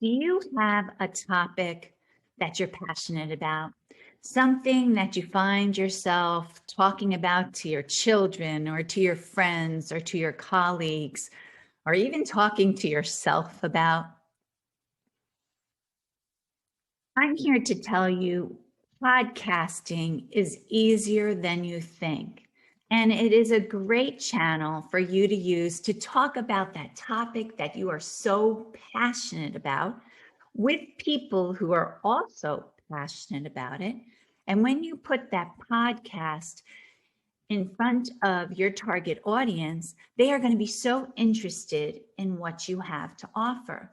Do you have a topic that you're passionate about? Something that you find yourself talking about to your children or to your friends or to your colleagues, or even talking to yourself about? I'm here to tell you podcasting is easier than you think. And it is a great channel for you to use to talk about that topic that you are so passionate about with people who are also passionate about it. And when you put that podcast in front of your target audience, they are going to be so interested in what you have to offer.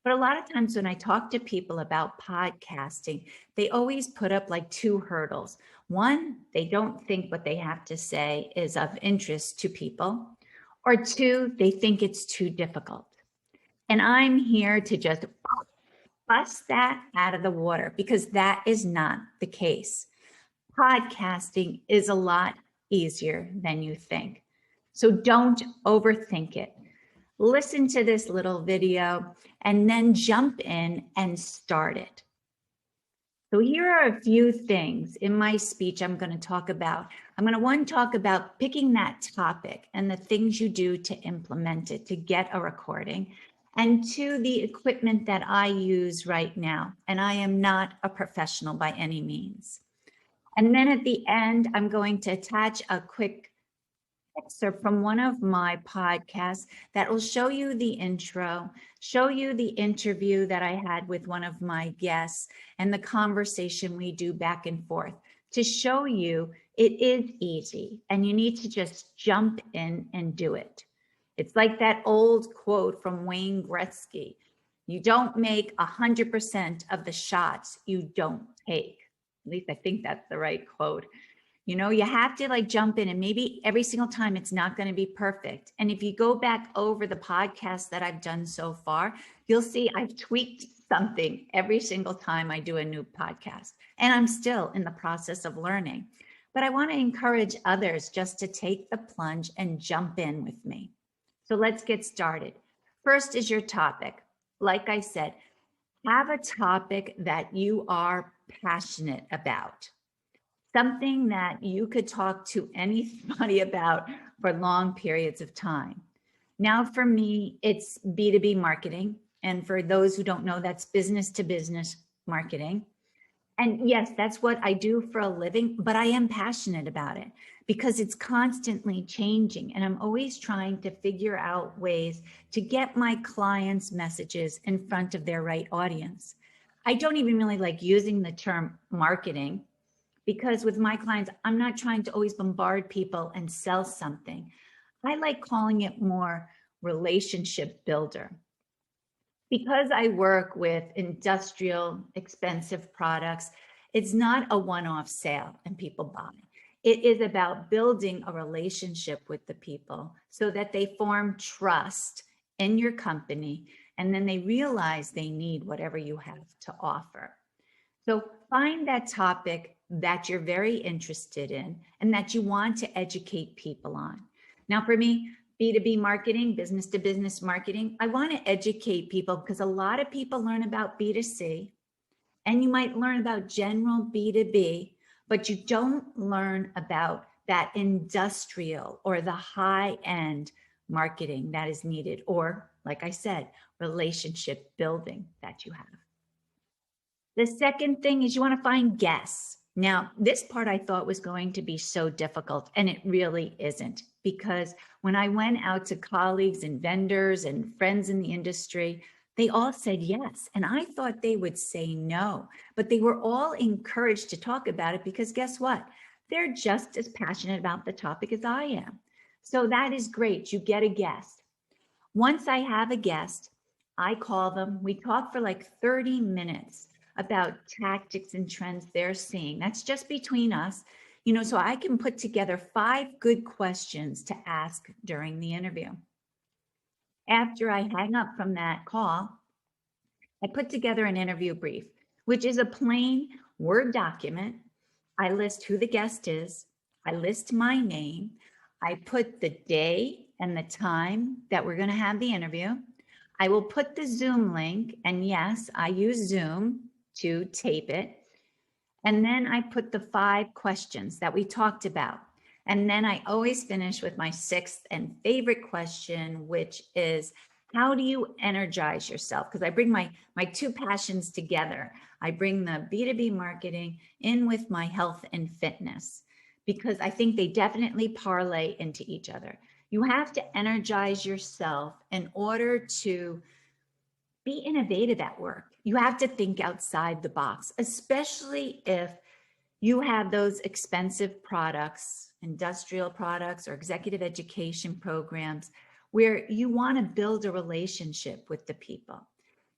But a lot of times when I talk to people about podcasting, they always put up like two hurdles. One, they don't think what they have to say is of interest to people. Or two, they think it's too difficult. And I'm here to just bust that out of the water because that is not the case. Podcasting is a lot easier than you think. So don't overthink it. Listen to this little video and then jump in and start it. So here are a few things in my speech I'm going to talk about. I'm going to talk about picking that topic and the things you do to implement it, to get a recording, and two, the equipment that I use right now. And I am not a professional by any means. And then at the end, I'm going to attach a quick excerpt from one of my podcasts that will show you the intro, show you the interview that I had with one of my guests and the conversation we do back and forth to show you it is easy and you need to just jump in and do it. It's like that old quote from Wayne Gretzky. You don't make 100% of the shots you don't take. At least I think that's the right quote. You know, you have to like jump in, and maybe every single time it's not going to be perfect. And if you go back over the podcasts that I've done so far, you'll see I've tweaked something every single time I do a new podcast. And I'm still in the process of learning. But I want to encourage others just to take the plunge and jump in with me. So let's get started. First is your topic. Like I said, have a topic that you are passionate about. Something that you could talk to anybody about for long periods of time. Now, for me, it's B2B marketing. And for those who don't know, that's business to business marketing. And yes, that's what I do for a living, but I am passionate about it because it's constantly changing. And I'm always trying to figure out ways to get my clients' messages in front of their right audience. I don't even really like using the term marketing because with my clients, I'm not trying to always bombard people and sell something. I like calling it more relationship builder. Because I work with industrial expensive products, it's not a one-off sale and people buy. It is about building a relationship with the people so that they form trust in your company and then they realize they need whatever you have to offer. So find that topic that you're very interested in and that you want to educate people on. Now, for me, B2B marketing, business to business marketing, I want to educate people because a lot of people learn about B2C and you might learn about general B2B, but you don't learn about that industrial or the high-end marketing that is needed, or like I said, relationship building that you have. The second thing is you want to find guests. Now, this part I thought was going to be so difficult, and it really isn't, because when I went out to colleagues and vendors and friends in the industry, they all said yes. And I thought they would say no, but they were all encouraged to talk about it because guess what? They're just as passionate about the topic as I am. So that is great. You get a guest. Once I have a guest, I call them. We talk for like 30 minutes about tactics and trends they're seeing. That's just between us, you know, so I can put together 5 good questions to ask during the interview. After I hang up from that call, I put together an interview brief, which is a plain Word document. I list who the guest is. I list my name. I put the day and the time that we're going to have the interview. I will put the Zoom link, and yes, I use Zoom to tape it. And then I put the 5 questions that we talked about. And then I always finish with my 6th and favorite question, which is, how do you energize yourself? Because I bring my 2 passions together. I bring the B2B marketing in with my health and fitness, because I think they definitely parlay into each other. You have to energize yourself in order to be innovative at work. You have to think outside the box, especially if you have those expensive products, industrial products, or executive education programs where you want to build a relationship with the people.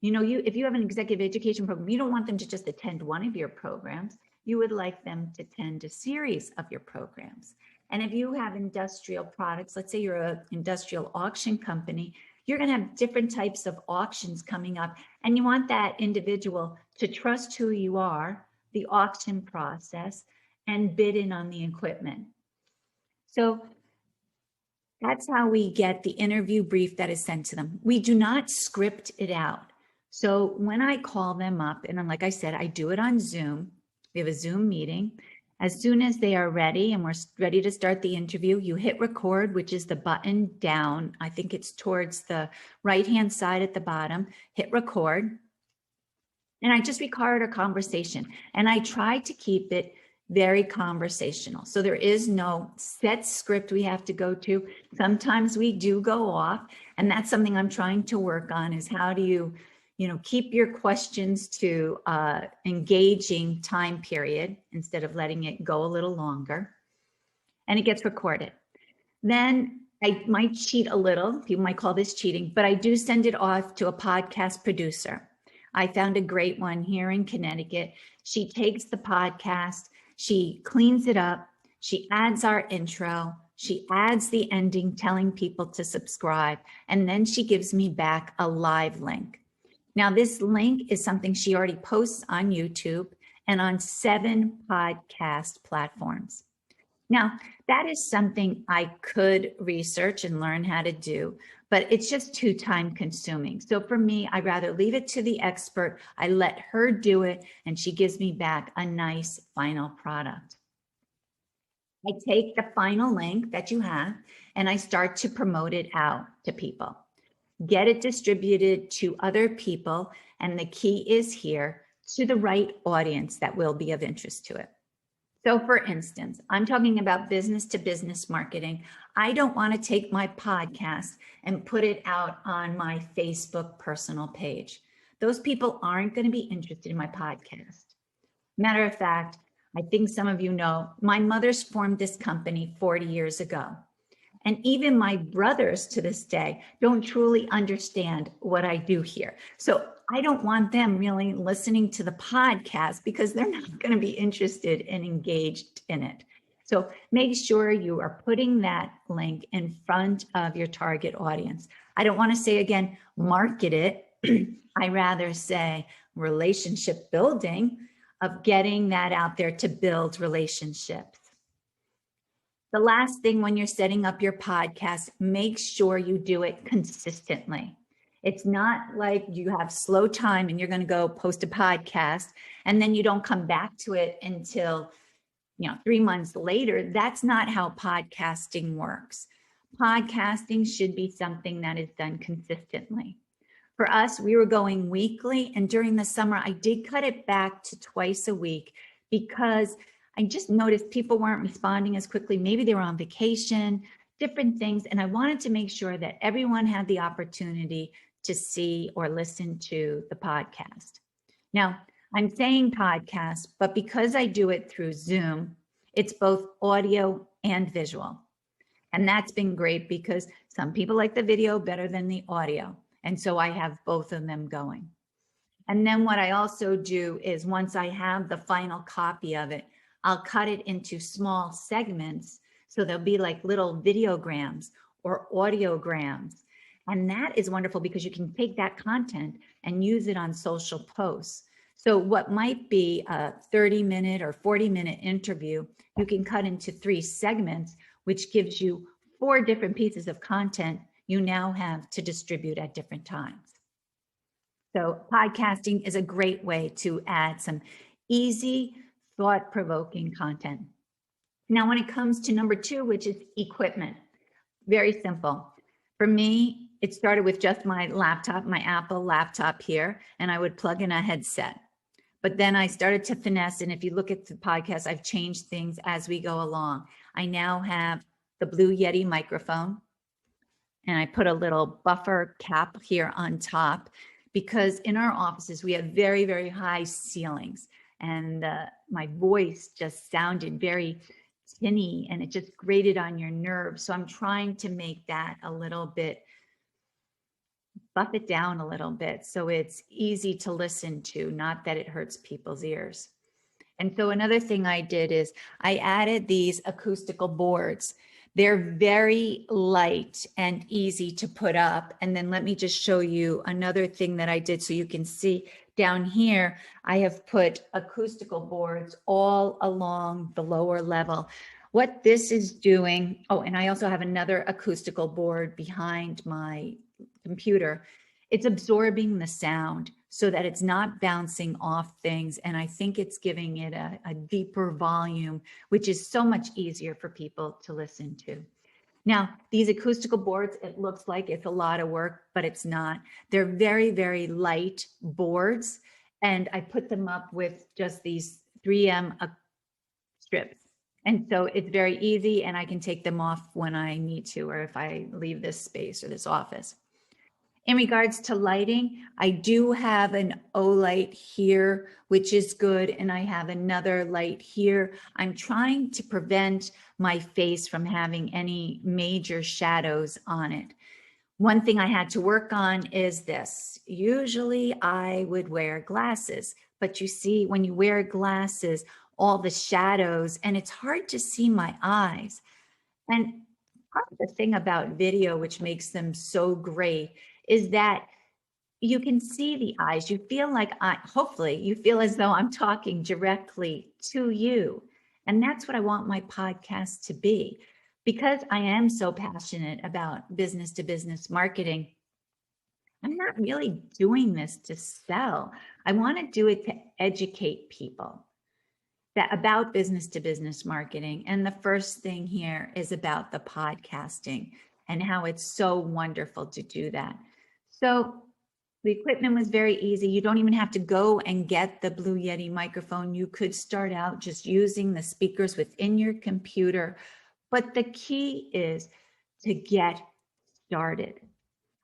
You know, if you have an executive education program, you don't want them to just attend one of your programs. You would like them to attend a series of your programs. And if you have industrial products, let's say you're an industrial auction company, you're going to have different types of auctions coming up, and you want that individual to trust who you are, the auction process, and bid in on the equipment. So that's how we get the interview brief that is sent to them. We do not script it out. So when I call them up, and like I said, I do it on Zoom. We have a Zoom meeting. As soon as they are ready and we're ready to start the interview, you hit record, which is the button down. I think it's towards the right-hand side at the bottom. Hit record. And I just record a conversation. And I try to keep it very conversational. So there is no set script we have to go to. Sometimes we do go off, and that's something I'm trying to work on, is how do you keep your questions to engaging time period instead of letting it go a little longer. And it gets recorded. Then I might cheat a little. People might call this cheating, but I do send it off to a podcast producer. I found a great one here in Connecticut. She takes the podcast, she cleans it up, she adds our intro, she adds the ending telling people to subscribe, and then she gives me back a live link. Now, this link is something she already posts on YouTube and on 7 podcast platforms. Now, that is something I could research and learn how to do, but it's just too time consuming. So for me, I'd rather leave it to the expert. I let her do it, and she gives me back a nice final product. I take the final link that you have and I start to promote it out to people. Get it distributed to other people, and the key is here, to the right audience that will be of interest to it. So for instance, I'm talking about business to business marketing. I don't want to take my podcast and put it out on my Facebook personal page. Those people aren't going to be interested in my podcast. Matter of fact, I think some of you know, my mother's formed this company 40 years ago. And even my brothers to this day don't truly understand what I do here. So I don't want them really listening to the podcast because they're not going to be interested and engaged in it. So make sure you are putting that link in front of your target audience. I don't want to say, again, market it. I rather say relationship building, of getting that out there to build relationships. The last thing, when you're setting up your podcast, make sure you do it consistently. It's not like you have slow time and you're going to go post a podcast and then you don't come back to it until 3 months later. That's not how podcasting works. Podcasting should be something that is done consistently. For us, we were going weekly, and during the summer, I did cut it back to twice a week because I just noticed people weren't responding as quickly. Maybe they were on vacation, different things. And I wanted to make sure that everyone had the opportunity to see or listen to the podcast. Now, I'm saying podcast, but because I do it through Zoom, it's both audio and visual. And that's been great because some people like the video better than the audio. And so I have both of them going. And then what I also do is, once I have the final copy of it, I'll cut it into small segments. So there'll be like little videograms or audiograms. And that is wonderful because you can take that content and use it on social posts. So what might be a 30-minute or 40-minute interview, you can cut into 3 segments, which gives you 4 different pieces of content you now have to distribute at different times. So podcasting is a great way to add some easy, thought-provoking content. Now, when it comes to number 2, which is equipment, very simple. For me, it started with just my laptop, my Apple laptop here, and I would plug in a headset. But then I started to finesse, and if you look at the podcast, I've changed things as we go along. I now have the Blue Yeti microphone, and I put a little buffer cap here on top because in our offices, we have very, very high ceilings, and my voice just sounded very tinny and it just grated on your nerves. So I'm trying to make that a little bit, buff it down a little bit so it's easy to listen to, not that it hurts people's ears. And so another thing I did is I added these acoustical boards. They're very light and easy to put up. And then let me just show you another thing that I did so you can see down here. I have put acoustical boards all along the lower level. What this is doing, oh, and I also have another acoustical board behind my computer. It's absorbing the sound so that it's not bouncing off things. And I think it's giving it a deeper volume, which is so much easier for people to listen to. Now, these acoustical boards, it looks like it's a lot of work, but it's not. They're very, very light boards. And I put them up with just these 3M strips. And so it's very easy and I can take them off when I need to, or if I leave this space or this office. In regards to lighting, I do have an O light here, which is good. And I have another light here. I'm trying to prevent my face from having any major shadows on it. One thing I had to work on is this. Usually I would wear glasses, but you see when you wear glasses, all the shadows, and it's hard to see my eyes. And part of the thing about video, which makes them so great, is that you can see the eyes. You feel like, hopefully you feel as though I'm talking directly to you. And that's what I want my podcast to be. Because I am so passionate about business to business marketing, I'm not really doing this to sell. I want to do it to educate people about business to business marketing. And the first thing here is about the podcasting and how it's so wonderful to do that. So the equipment was very easy. You don't even have to go and get the Blue Yeti microphone. You could start out just using the speakers within your computer. But the key is to get started.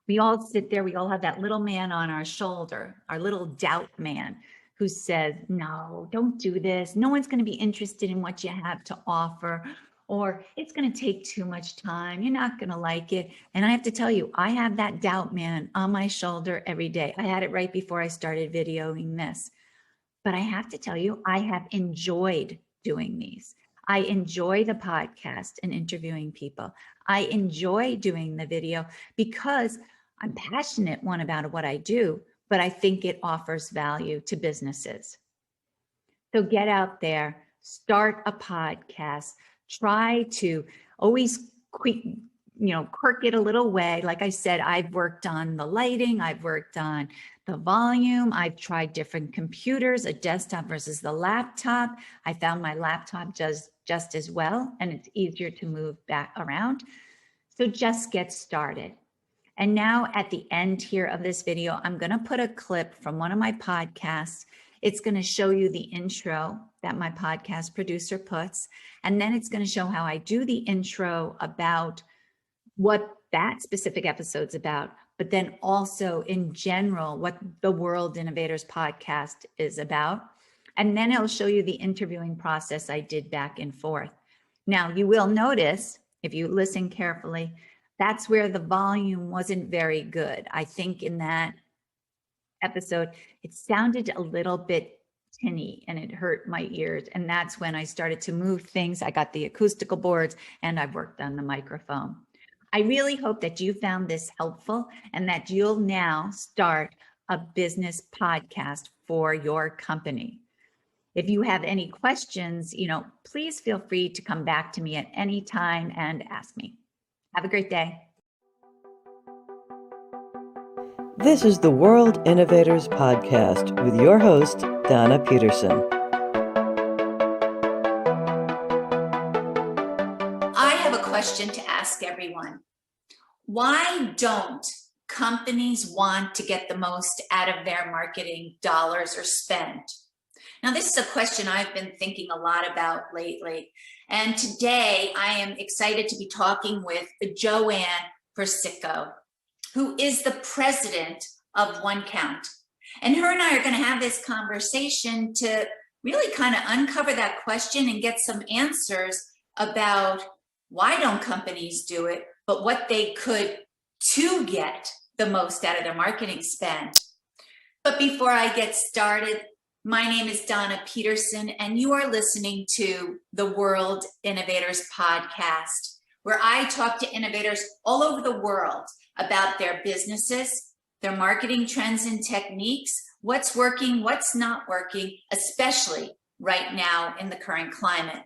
We all sit there, we all have that little man on our shoulder, our little doubt man who says, no, don't do this. No one's going to be interested in what you have to offer, or it's going to take too much time. You're not going to like it. And I have to tell you, I have that doubt man on my shoulder every day. I had it right before I started videoing this. But I have to tell you, I have enjoyed doing these. I enjoy the podcast and interviewing people. I enjoy doing the video because I'm passionate, one, about what I do, but I think it offers value to businesses. So get out there, start a podcast, try to always quirk it a little way. Like I said, I've worked on the lighting, I've worked on the volume, I've tried different computers, a desktop versus the laptop. I found my laptop does just as well, and it's easier to move back around. So just get started. And now at the end here of this video, I'm going to put a clip from one of my podcasts. It's going to show you the intro that my podcast producer puts. And then it's going to show how I do the intro about what that specific episode's about, but then also in general, what the World Innovators podcast is about. And then it'll show you the interviewing process I did back and forth. Now, you will notice, if you listen carefully, that's where the volume wasn't very good. I think in that episode, it sounded a little bit tinny and it hurt my ears. And that's when I started to move things. I got the acoustical boards and I've worked on the microphone. I really hope that you found this helpful and that you'll now start a business podcast for your company. If you have any questions, please feel free to come back to me at any time and ask me. Have a great day. This is the World Innovators Podcast with your host, Donna Peterson. I have a question to ask everyone. Why don't companies want to get the most out of their marketing dollars or spend? Now, this is a question I've been thinking a lot about lately. And today I am excited to be talking with Joanne Persico, who is the president of One Count. And her and I are going to have this conversation to really kind of uncover that question and get some answers about why don't companies do it, but what they could to get the most out of their marketing spend. But before I get started, my name is Donna Peterson, and you are listening to the World Innovators Podcast, where I talk to innovators all over the world about their businesses, their marketing trends and techniques, what's working, what's not working, especially right now in the current climate.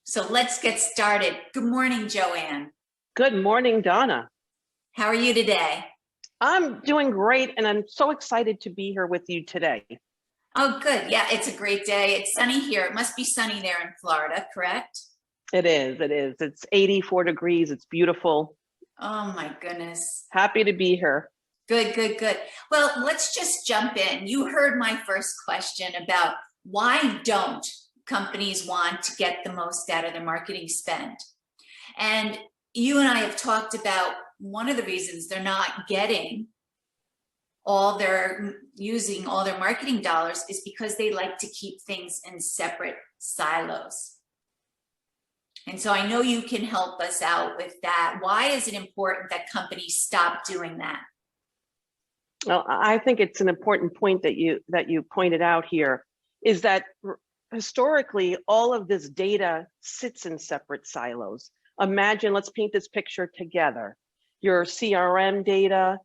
So let's get started. Good morning, Joanne. Good morning, Donna. How are you today? I'm doing great, and I'm so excited to be here with you today. Oh, good. Yeah, it's a great day. It's sunny here. It must be sunny there in Florida, correct? It is. It's 84 degrees. It's beautiful. Oh, my goodness. Happy to be here. Good. Well, let's just jump in. You heard my first question about why don't companies want to get the most out of their marketing spend? And you and I have talked about one of the reasons they're not getting using all their marketing dollars is because they like to keep things in separate silos. And so I know you can help us out with that. Why is it important that companies stop doing that? Well, I think it's an important point that you pointed out here, is that historically all of this data sits in separate silos. Imagine, let's paint this picture together. Your CRM data,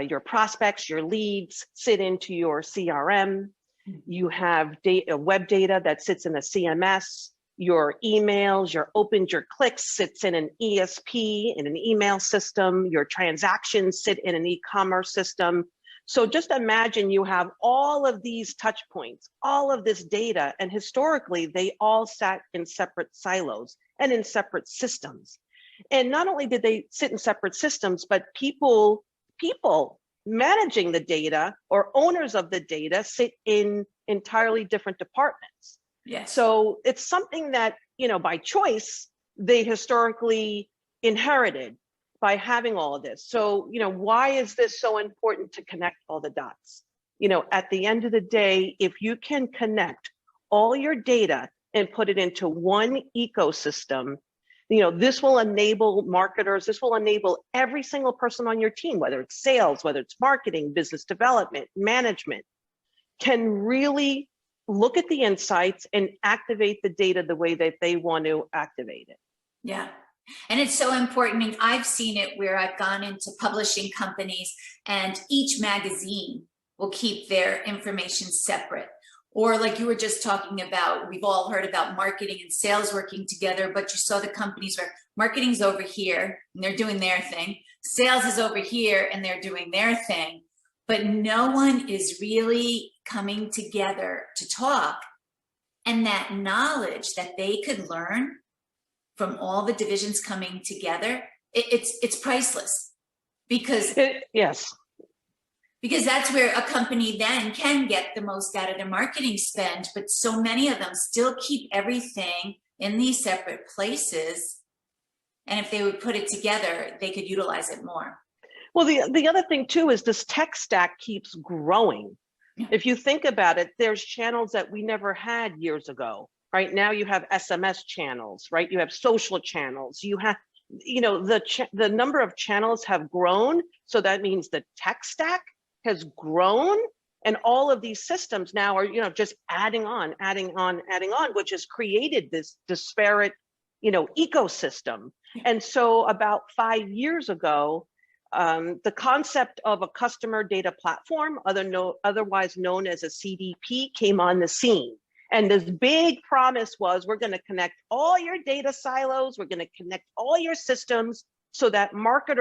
your prospects, your leads sit into your CRM. You have web data that sits in a CMS. Your emails, your opens, your clicks sits in an ESP, in an email system. Your transactions sit in an e-commerce system. So just imagine you have all of these touch points, all of this data, and historically they all sat in separate silos and in separate systems. And not only did they sit in separate systems, but people managing the data or owners of the data sit in entirely different departments. Yes. So it's something that, by choice, they historically inherited by having all of this. So, why is this so important to connect all the dots? At the end of the day, if you can connect all your data and put it into one ecosystem, this will enable marketers, this will enable every single person on your team, whether it's sales, whether it's marketing, business development, management, can really look at the insights and activate the data the way that they want to activate it. Yeah. And it's so important. And I've seen it where I've gone into publishing companies and each magazine will keep their information separate. Or like you were just talking about, we've all heard about marketing and sales working together, but you saw the companies where marketing's over here and they're doing their thing. Sales is over here and they're doing their thing. But no one is really coming together to talk. And that knowledge that they could learn from all the divisions coming together, it's priceless. Because yes. Because that's where a company then can get the most out of their marketing spend, but so many of them still keep everything in these separate places. And if they would put it together, they could utilize it more. Well, the other thing too is this tech stack keeps growing. Yeah. If you think about it, there's channels that we never had years ago. Right now you have SMS channels, right? You have social channels. You have, the number of channels have grown. So that means the tech stack has grown, and all of these systems now are, just adding on, which has created this disparate, ecosystem. And so about 5 years ago, the concept of a customer data platform, otherwise known as a CDP, came on the scene. And this big promise was, we're going to connect all your data silos, we're going to connect all your systems so that marketers